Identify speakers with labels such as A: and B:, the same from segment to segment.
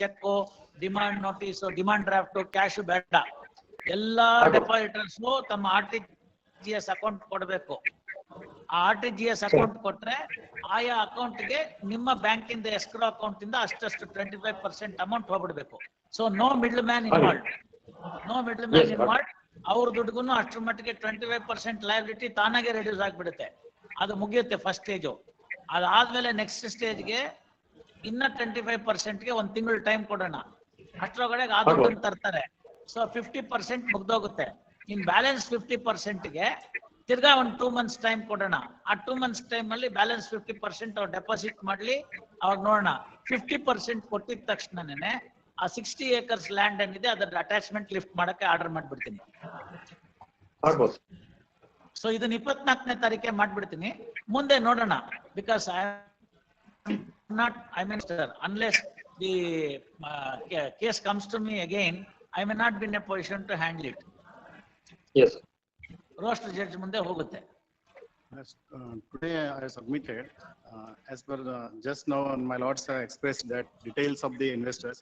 A: Check, demand notice, demand draft, cash ಬೇಡ. ಎಲ್ಲಾ depositors ತಮ್ಮ RTGS ಅಕೌಂಟ್ ಕೊಡಬೇಕು. RTGS ಅಕೌಂಟ್ ಕೊಟ್ರೆ ಆಯಾ ಅಕೌಂಟ್ಗೆ ನಿಮ್ಮ ಬ್ಯಾಂಕಿಂದ ಎಸ್ಕ್ರೋ ಅಕೌಂಟ್ ಇಂದ ಅಷ್ಟಷ್ಟು 25% ಅಮೌಂಟ್ ಹೋಗ್ಬಿಡ್ಬೇಕು. So no middleman involve, no middleman involve. ಅವ್ರ ದುಡ್ಡುಗೂ ಅಷ್ಟರ ಮಟ್ಟಿಗೆ 25% ಲಯಬಿಲಿಟಿ ತಾನಾಗೆ ರೆಡ್ಯೂಸ್ ಆಗ್ಬಿಡುತ್ತೆ. ಅದು ಮುಗಿಯುತ್ತೆ ಫಸ್ಟ್ ಸ್ಟೇಜು. ಅದಾದ್ಮೇಲೆ ನೆಕ್ಸ್ಟ್ ಸ್ಟೇಜ್ಗೆ ಇನ್ನ 25%ಗೆ ಒಂದ್ ತಿಂಗಳು ಟೈಮ್ ಕೊಡೋಣ. ಅಷ್ಟರೊಳಗಡೆ ಆ ದುಡ್ಡನ್ನು ತರ್ತಾರೆ. ಸೊ 50% ಮುಗ್ದೋಗುತ್ತೆ. ಇನ್ ಬ್ಯಾಲೆನ್ಸ್ 50%ಗೆ ತಿರ್ಗಾ ಒಂದು 2 months ಟೈಮ್ ಕೊಡೋಣ. ಆ 2 months ಟೈಮ್ ಅಲ್ಲಿ ಬ್ಯಾಲೆನ್ಸ್ 50% ಅವ್ರು ಡೆಪಾಸಿಟ್ ಮಾಡ್ಲಿ. ಅವಾಗ ನೋಡೋಣ. 50% ಕೊಟ್ಟಿದ ತಕ್ಷಣನೇ ಆ 60 acres ಲ್ಯಾಂಡ್ ಏನಿದೆ ಅದರ ಅಟ್ಯಾಚ್ಮೆಂಟ್ ಲಿಫ್ಟ್ ಮಾಡಕ್ಕೆ ಆರ್ಡರ್ ಮಾಡ್ಬಿಡ್ತೀನಿ. ಸೊ ಇದನ್ನ 24ನೇ ತಾರೀಕೆ ಮಾಡ್ಬಿಡ್ತೀನಿ. ಮುಂದೆ ನೋಡೋಣ. Because I mean, sir, unless the case comes to me again, I may not be in a position to handle it.
B: Yes.
A: Roaster judge ಮುಂದೆ ಹೋಗುತ್ತೆ.
C: Today I submitted, as per just now my lords have expressed that details of the investors.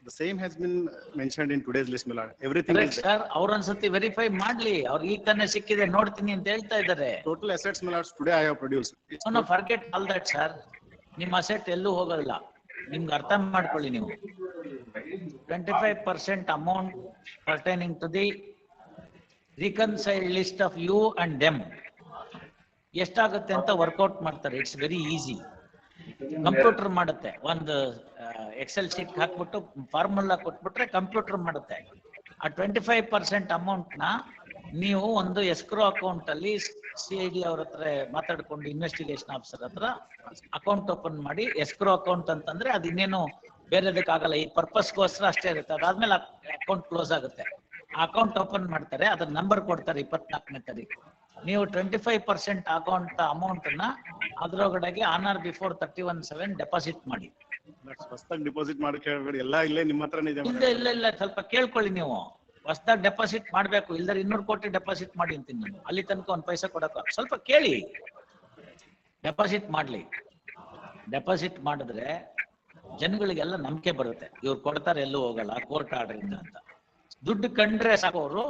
C: The same has been mentioned in today's list, my lord. Everything is there.
A: Sir, ಅವ್ರ ಒಂದ್ಸತಿ verify ಮಾಡ್ಲಿ. ಅವ್ರಿಗೆ ಈಗ ತಾನೇ ಸಿಕ್ಕಿದೆ ನೋಡ್ತೀನಿ ಅಂತ ಹೇಳ್ತಾ ಇದ್ದಾರೆ.
C: Total assets, my lords, today I have produced.
A: No, forget all that, sir. ನಿಮ್ಮ ಅಸೆಟ್ ಎಲ್ಲೂ ಹೋಗಲ್ಲ. ನಿಮ್ಗೆ ಅರ್ಥ ಮಾಡ್ಕೊಳ್ಳಿ ನೀವು. 25% amount pertaining to the reconciled list of you and them ಎಷ್ಟಾಗುತ್ತೆ ಅಂತ ವರ್ಕೌಟ್ ಮಾಡ್ತಾರೆ. It's very easy. ಕಂಪ್ಯೂಟರ್ ಮಾಡುತ್ತೆ. ಒಂದು ಎಕ್ಸೆಲ್ ಶೀಟ್ ಹಾಕ್ಬಿಟ್ಟು ಫಾರ್ಮುಲಾ ಕೊಟ್ಬಿಟ್ರೆ ಕಂಪ್ಯೂಟರ್ ಮಾಡುತ್ತೆ. ಆ 25% ಅಮೌಂಟ್ ನ ನೀವು ಒಂದು ಎಸ್ಕ್ರೋ ಅಕೌಂಟ್ ಅಲ್ಲಿ CID ಅವ್ರ ಹತ್ರ ಮಾತಾಡ್ಕೊಂಡು ಇನ್ವೆಸ್ಟಿಗೇಷನ್ ಆಫೀಸರ್ ಹತ್ರ ಅಕೌಂಟ್ ಓಪನ್ ಮಾಡಿ, ಎಸ್ಕ್ರೋ ಅಕೌಂಟ್ ಅಂತಂದ್ರೆ ಅದು ಇನ್ನೇನು ಬೇರೆದಕ್ಕಾಗಲ್ಲ, ಈ ಪರ್ಪಸ್ಗೋಸ್ಕರ ಅಷ್ಟೇ ಇರುತ್ತೆ. ಅದಾದ್ಮೇಲೆ ಅಕೌಂಟ್ ಕ್ಲೋಸ್ ಆಗುತ್ತೆ. ಆ ಅಕೌಂಟ್ ಓಪನ್ ಮಾಡ್ತಾರೆ, ಅದ್ರ ನಂಬರ್ ಕೊಡ್ತಾರೆ 24ನೇ ತಾರೀಕು. ನೀವು 25% ಅಕೌಂಟ್ ಅಮೌಂಟ್ ನ ಅದ್ರೊಳಗಡೆಗೆ ಆನ್ ಆರ್ ಬಿಫೋರ್ 31/7 ಡೆಪಾಸಿಟ್ ಮಾಡಿ.
C: ಹೊಸದಾಗಿ ಡೆಪಾಸಿಟ್ ಮಾಡಕ್ಕೆ ಹೇಳ್ಬೇಡಿ, ಎಲ್ಲ ಇಲ್ಲೇ ನಿಮ್ಮ ಹತ್ರನೇ ಇದೆ.
A: ಇಲ್ಲ ಸ್ವಲ್ಪ ಕೇಳ್ಕೊಳ್ಳಿ ನೀವು. ಹೊಸದಾಗಿ ಡೆಪಾಸಿಟ್ ಮಾಡ್ಬೇಕು, ಇಲ್ದರೆ 200 ಕೋಟಿ ಡೆಪಾಸಿಟ್ ಮಾಡಿ ಅಂತೀನಿ ನಾನು. ಅಲ್ಲಿ ತನಕ ಒಂದ್ ಪೈಸಾ ಕೊಡಕ ಸ್ವಲ್ಪ ಕೇಳಿ. ಡೆಪಾಸಿಟ್ ಮಾಡ್ಲಿ. ಡೆಪಾಸಿಟ್ ಮಾಡಿದ್ರೆ ಜನಗಳಿಗೆಲ್ಲ ನಂಬಿಕೆ ಬರುತ್ತೆ, ಇವ್ರು ಕೊಡ್ತಾರೆ ಎಲ್ಲೂ ಹೋಗಲ್ಲ ಕೋರ್ಟ್ ಆರ್ಡರ್ ಇಂದ ಅಂತ. ದುಡ್ಡು ಕಂಡ್ರೆ ಸಾಕು, ಅವರು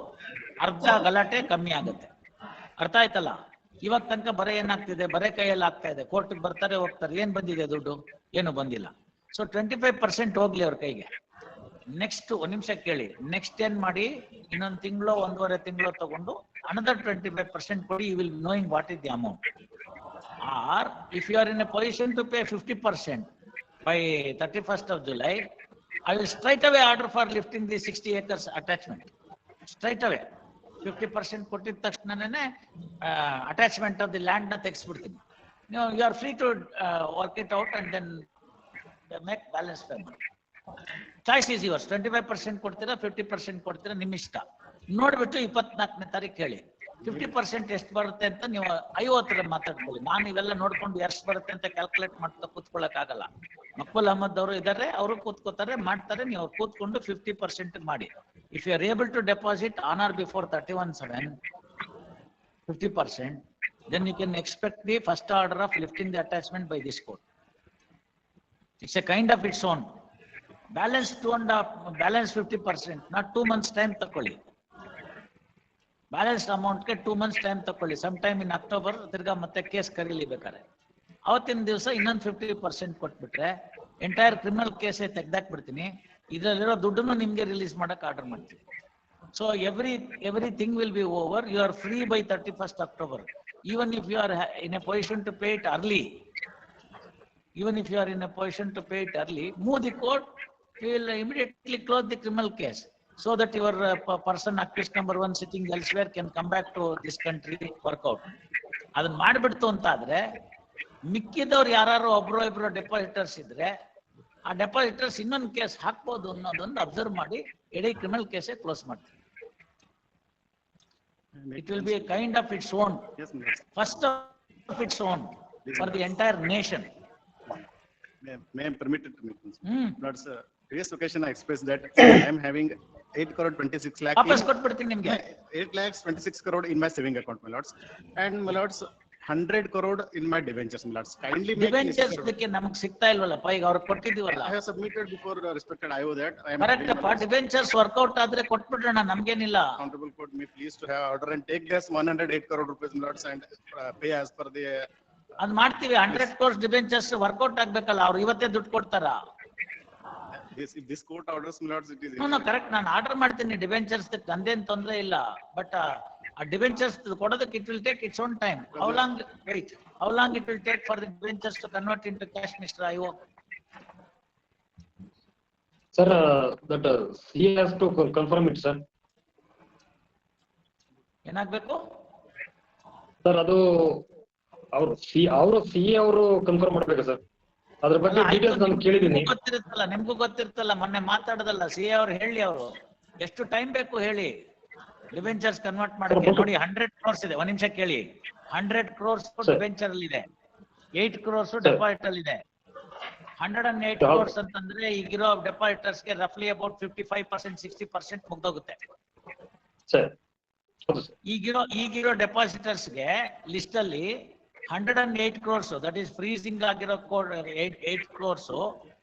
A: ಅರ್ಧ ಗಲಾಟೆ ಕಮ್ಮಿ ಆಗುತ್ತೆ. ಅರ್ಥ ಆಯ್ತಲ್ಲ? ಇವಾಗ ತನಕ ಬರೇ ಏನಾಗ್ತಿದೆ, ಬರೇ ಕೈಯಲ್ಲಿ ಆಗ್ತಾ ಇದೆ. ಕೋರ್ಟ್ಗೆ ಬರ್ತಾರೆ ಹೋಗ್ತಾರೆ, ಏನ್ ಬಂದಿದೆ ದುಡ್ಡು? ಏನು ಬಂದಿಲ್ಲ. ಸೊ 25% ಹೋಗ್ಲಿ ಅವ್ರ ಕೈಗೆ. ನೆಕ್ಸ್ಟ್ ಒಂದ್ ನಿಮಿಷ ಕೇಳಿ. ನೆಕ್ಸ್ಟ್ ಏನ್ ಮಾಡಿ, ಇನ್ನೊಂದು ತಿಂಗಳು 1.5 ತಿಂಗಳು ತಗೊಂಡು ಅನದರ್ 25% ಕೊಡಿ. You will knowing what is the amount. Or if you are in a position to pay 50% by 31st of July, I will straight away order for lifting the 60 acres attachment. Straight away 50% ಕೊಟ್ಟಿದ ತಕ್ಷಣನೇ attachment of the land ನ ತೆಗೆಸ್ಬಿಡ್ತೀನಿ. You are free to work it out and then make balance payment. Choice is yours. 25% ಕೊಡ್ತೀರಾ, 50% ಕೊಡ್ತೀರಾ, ನಿಮ್ಮ ಇಷ್ಟ. ನೋಡ್ಬಿಟ್ಟು 24ನೇ ತಾರೀಕು ಹೇಳಿ 50% ಎಷ್ಟು ಬರುತ್ತೆ ಅಂತ. ನೀವು 50 ಮಾತಾಡ್ಕೊಳ್ಳಿ. ನಾನು ಇವೆಲ್ಲ ನೋಡ್ಕೊಂಡು ಎಷ್ಟು ಬರುತ್ತೆ ಅಂತ ಕ್ಯಾಲ್ಕುಲೇಟ್ ಮಾಡ್ತಾ ಕೂತ್ಕೊಳ್ಳಕ್ ಆಗಲ್ಲ. ಮಕ್ಬುಲ್ ಅಹಮದ್ ಅವರು ಇದ್ದಾರೆ, ಅವರು ಕೂತ್ಕೋತಾರೆ, ಮಾಡ್ತಾರೆ. ನೀವು ಕೂತ್ಕೊಂಡು 50% ಮಾಡಿ. If you are able to deposit on or before 31/7 50%, then you can expect the first order of lifting the attachment by this court. It's a kind of its own. Balance 50%, not 2 months time ತಕೊಳ್ಳಿ. Balance ಅಮೌಂಟ್ಗೆ 2 months time ತಕೊಳ್ಳಿ. Some time in October ತಿರ್ಗಾ ಮತ್ತೆ case ಕರೀಲಿ ಬೇಕಾರೆ. ಅವತ್ತಿನ ದಿವಸ ಇನ್ನೊಂದು 50% ಕೊಟ್ಬಿಟ್ರೆ ಎಂಟೈರ್ ಕ್ರಿಮಿನಲ್ ಕೇಸೇ ತೆಗ್ದಾಕ್ಬಿಡ್ತೀನಿ. ಇದರಲ್ಲಿರೋ ದುಡ್ಡನ್ನು ನಿಮ್ಗೆ ರಿಲೀಸ್ ಮಾಡಕ್ ಆರ್ಡರ್ ಮಾಡ್ತೀನಿ. So everything will be over. You are free by 31st October. Even if you are in a position to pay it early, move the court. We will immediately close the criminal case so that your person accused number 1 sitting elsewhere can come back to this country, work out. ಅದನ್ನ ಮಾಡ್ಬಿಡ್ತು ಅಂತ ಆದ್ರೆ ಮಿಕ್ಕಿದವ್ರು ಯಾರು ಒಬ್ರು ಇಬ್ರು depositors ಇದ್ರೆ ಆ depositors ಇನ್ನೊಂದು case ಹಾಕ್ಬೋದು ಅನ್ನೋದೊಂದು ಅಬ್ಸರ್ವ್ ಮಾಡಿ ಇಡೀ ಕ್ರಿಮಿನಲ್ ಕೇಸೇ ಕ್ಲೋಸ್ ಮಾಡ್ತೀವಿ. It will be a kind of its own.
C: Yes,
A: first of its own for the entire nation.
C: May I permit it to me? Not sir. Previous occasion I expressed that I am having 8 crore 26 lakh.
A: ವಾಪಸ್ ಕೊಟ್ಬಿಡ್ತೀನಿ ನಿಮ್ಗೆ.
C: 8 lakhs 26 crore in my saving account, my lords. And my lords, 100 crore in my debentures, my lords. Kindly make
A: debentures
C: necessary.
A: ಇದಕ್ಕೆ ನಮಗ್ ಸಿಗ್ತಾ ಇಲ್ವಲ್ಲಪ್ಪ, ಈಗ ಅವ್ರಿಗೆ ಕೊಟ್ಟಿದೀವಲ್ಲ.
C: I have submitted before respected IO that I am.
A: Correct ಅಪ್ಪ, debentures workout ಆದ್ರೆ ಕೊಟ್ಬಿಡ್ರಣ, ನಮ್ಗೇನಿಲ್ಲ.
C: Honorable court may please to have order and take this 108 crore rupees, my lords, and pay as per the.
A: ಅದ್ ಮಾಡ್ತೀವಿ. 100 crores debentures workout ಆಗ್ಬೇಕಲ್ಲ, ಅವ್ರು ಇವತ್ತೇ ದುಡ್ಡು ಕೊಡ್ತಾರ?
C: If this court orders, my lords, it is.
A: Correct, ನಾನು order ಮಾಡ್ತೀನಿ debentures, ನಂದೇನ್ ತೊಂದ್ರೆ ಇಲ್ಲ. ಬಟ್ ಆ ಡಿವೆಂಚರ್ಸ್ ಕೊಡೋದಕ್ಕೆ it will take its own time. How long it will take for the debentures to convert into cash, mister IO?
B: Sir, that he has to confirm it, sir.
A: ಏನಾಗ್ಬೇಕು
B: Sir, ಅದು ಅವರು CA ಅವರು confirm ಮಾಡ್ಬೇಕು sir. ಅದ್ರ ಬಗ್ಗೆ details ನಾನು ಕೇಳಿದೀನಿ.
A: ನಿಮ್ಗೂ ಗೊತ್ತಿರ್ತಲ್ಲ, ಮೊನ್ನೆ ಮಾತಾಡದಲ್ಲ ಸಿ ಅವ್ರು. ಹೇಳಿ ಅವರು ಎಷ್ಟು ಟೈಮ್ ಬೇಕು ಹೇಳಿ ಡಿವೆಂಚರ್ಸ್ ಕನ್ವರ್ಟ್ ಮಾಡಕ್ಕೆ. ನೋಡಿ 100 crores ಇದೆ, ಒಂದ್ ನಿಮಿಷ ಕೇಳಿ. 100 crores ಡಿವೆಂಚರ್ ಅಲ್ಲಿ ಇದೆ, 8 crores ಡೆಪಾಸಿಟ್ ಅಲ್ಲಿ ಇದೆ. 108 crores ಅಂತಂದ್ರೆ ಈಗಿರೋ ಡೆಪಾಸಿಟರ್ಸ್ ಗೆ ರಫ್ಲಿ ಅಬೌಟ್ 55%, 60% ಮುಗ್ದೋಗುತ್ತೆ.
B: ಸರ್
A: ಈಗಿರೋ ಡೆಪಾಸಿಟರ್ಸ್ ಗೆ ಲಿಸ್ಟ್ ಅಲ್ಲಿ 108 crores, ದಟ್ ಈಸ್ ಫ್ರೀಸಿಂಗ್ ಆಗಿರೋ 8 crores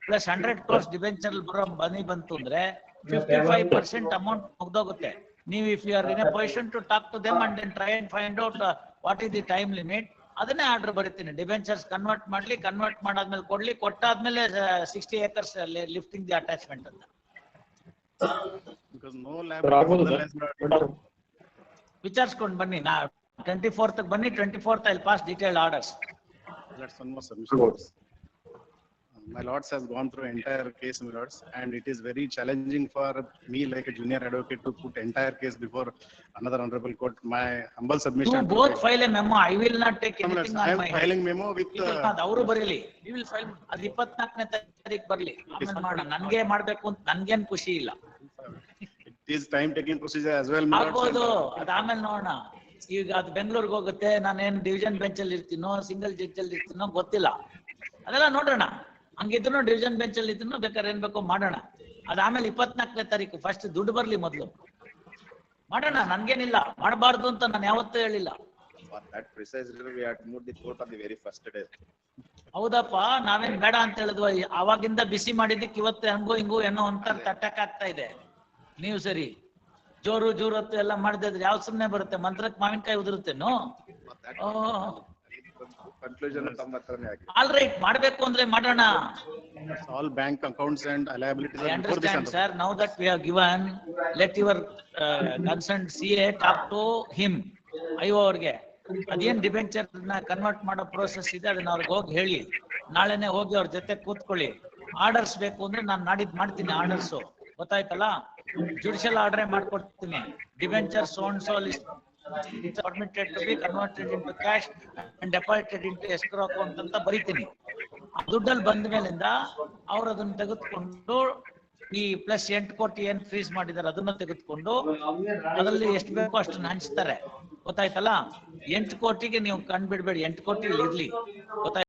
A: ಪ್ಲಸ್ 100 crores ಡಿವೆಂಚರ್ ಬರೋ ಬಂತು ಅಂದ್ರೆ 55% ಅಮೌಂಟ್ ಮುಗ್ದೋಗುತ್ತೆ. ನೀವು if you are in a position to talk to them and then try and find out what is the time limit, ಅದನ್ನೇ order ಬರೀತೀನಿ. Debentures convert ಮಾಡ್ಲಿ, convert ಮಾಡಾದ್ಮೇಲೆ ಕೊಡ್ಲಿ, ಕೊಟ್ಟಾದ್ಮೇಲೆ 60 acres ಲಿಫ್ಟಿಂಗ್ ದಿ ಅಟ್ಯಾಚ್ಮೆಂಟ್ ಅಂತ.
C: Because no lab.
A: ವಿಚಾರಿಸ್ಕೊಂಡು ಬನ್ನಿ. 24th ಬನ್ನಿ. 24th I'll pass detailed orders.
C: That's one more submission. My lords has gone through entire case, my lords, and it is very challenging for me like a junior advocate to put entire case before another honorable court. My humble submission.
A: You both file a memo. I will not take anything
C: I
A: on
C: am
A: my
C: filing memo with.
A: ಅವರು ಬರೀಲಿ. We will file. ಅದು 24ನೇ ತಾರೀಕು ಬರ್ಲಿ, ಆಮೇಲೆ ಮಾಡೋಣ. ನನ್ಗೆ ಮಾಡ್ಬೇಕು ಅಂತ ನನ್ಗೇನ್ ಖುಷಿ ಇಲ್ಲ.
C: It is time taking procedure as well, my lords.
A: ಆಗ್ಬೋದು, ಅದಾದ್ಮೇಲೆ ನೋಡೋಣ. ಈಗ ಅದು ಬೆಂಗಳೂರಿಗೆ ಹೋಗುತ್ತೆ, ನಾನೇನ್ ಡಿವಿಷನ್ ಬೆಂಚ್ ಅಲ್ಲಿ ಇರ್ತೀನೋ ಸಿಂಗಲ್ ಜಡ್ಜ್ ಅಲ್ಲಿ ಇರ್ತೀನೋ ಗೊತ್ತಿಲ್ಲ, ಅದೆಲ್ಲ ನೋಡೋಣ. ಹಂಗಿದ್ರು ಡಿವಿಷನ್ ಬೆಂಚ್ ಅಲ್ಲಿ ಇದ್ರು ಬೇಕಾದ್ರೆ ಏನ್ ಬೇಕೋ ಮಾಡೋಣ. ಅದಾದ್ಮೇಲೆ 24ನೇ ತಾರೀಕು ಫಸ್ಟ್ ದುಡ್ಡು ಬರ್ಲಿ, ಮೊದ್ಲು ಮಾಡೋಣ. ನನ್ಗೇನಿಲ್ಲ, ಮಾಡಬಾರ್ದು ಅಂತ ನಾನು ಯಾವತ್ತೂ ಹೇಳಿಲ್ಲ.
D: For that precise reason, we had to move the court on the very first day.
A: ಹೌದಪ್ಪ, ನಾವೇನ್ ಬೇಡ ಅಂತ ಹೇಳಿದ್ವ? ಅವಾಗಿಂದ ಬಿಸಿ ಮಾಡಿದ್ದಕ್ಕೆ ಇವತ್ತು ಹಂಗೋ ಹಿಂಗೋ ಏನೋ ಅಂತ ಅಟ್ಯಾಕ್ ಆಗ್ತಾ ಇದೆ. ನೀವು ಸರಿ ಜೋರು ಜೋರತ್ತು ಎಲ್ಲ ಮಾಡಿದ್ರೆ ಯಾವ ಸುಮ್ನೆ ಬರುತ್ತೆ? ಮಂತ್ರಕ್ಕೆ ಮಾವಿನಕಾಯಿ ಉದುರುತ್ತೇನೋ?
D: Conclusion
A: ಆಲ್ ರೈಟ್, ಮಾಡ್ಬೇಕು ಅಂದ್ರೆ ಮಾಡೋಣ.
C: All bank accounts and liabilities.
A: I understand, sir. Now that we have given, let your concerned CA talk to him. IO ಅವ್ರಿಗೆ ಅದೇನ್ ಡಿಬೆಂಚರ್ ನ ಕನ್ವರ್ಟ್ ಮಾಡೋ ಪ್ರೋಸೆಸ್ ಇದೆ, ಅದನ್ನ ಅವ್ರಿಗೆ ಹೋಗಿ ಹೇಳಿ. ನಾಳೆನೆ ಹೋಗಿ ಅವ್ರ ಜೊತೆ ಕೂತ್ಕೊಳ್ಳಿ. ಆರ್ಡರ್ಸ್ ಬೇಕು ಅಂದ್ರೆ ನಾನು ನಾಡಿದ್ ಮಾಡ್ತೀನಿ ಆರ್ಡರ್ಸ್, ಗೊತ್ತಾಯ್ತಲ್ಲ? ಜುಡಿಷಿಯಲ್ ಆರ್ಡರ್ ಮಾಡ್ಕೊಡ್ತೀನಿ. Debenture so and so list permitted to be converted into cash and deposited into escrow account ಅಂತ ಬರೀತೀನಿ. ದುಡ್ಡಲ್ಲಿ ಬಂದ ಮೇಲಿಂದ ಅವ್ರು ಅದನ್ನ ತೆಗೆದುಕೊಂಡು ಈ ಪ್ಲಸ್ 8 ಕೋಟಿ ಏನ್ ಫ್ರೀಸ್ ಮಾಡಿದಾರೆ ಅದನ್ನ ತೆಗೆದುಕೊಂಡು ಅದರಲ್ಲಿ ಎಷ್ಟು ಬೇಕೋ ಅಷ್ಟನ್ನ ಹಂಚ್ತಾರೆ, ಗೊತ್ತಾಯ್ತಲ್ಲ? 8 ಕೋಟಿಗೆ ನೀವು ಕಂಡು ಬಿಡ್ಬೇಡಿ, 8 ಕೋಟಿ ಇರ್ಲಿ, ಗೊತ್ತಾಯ್ತು?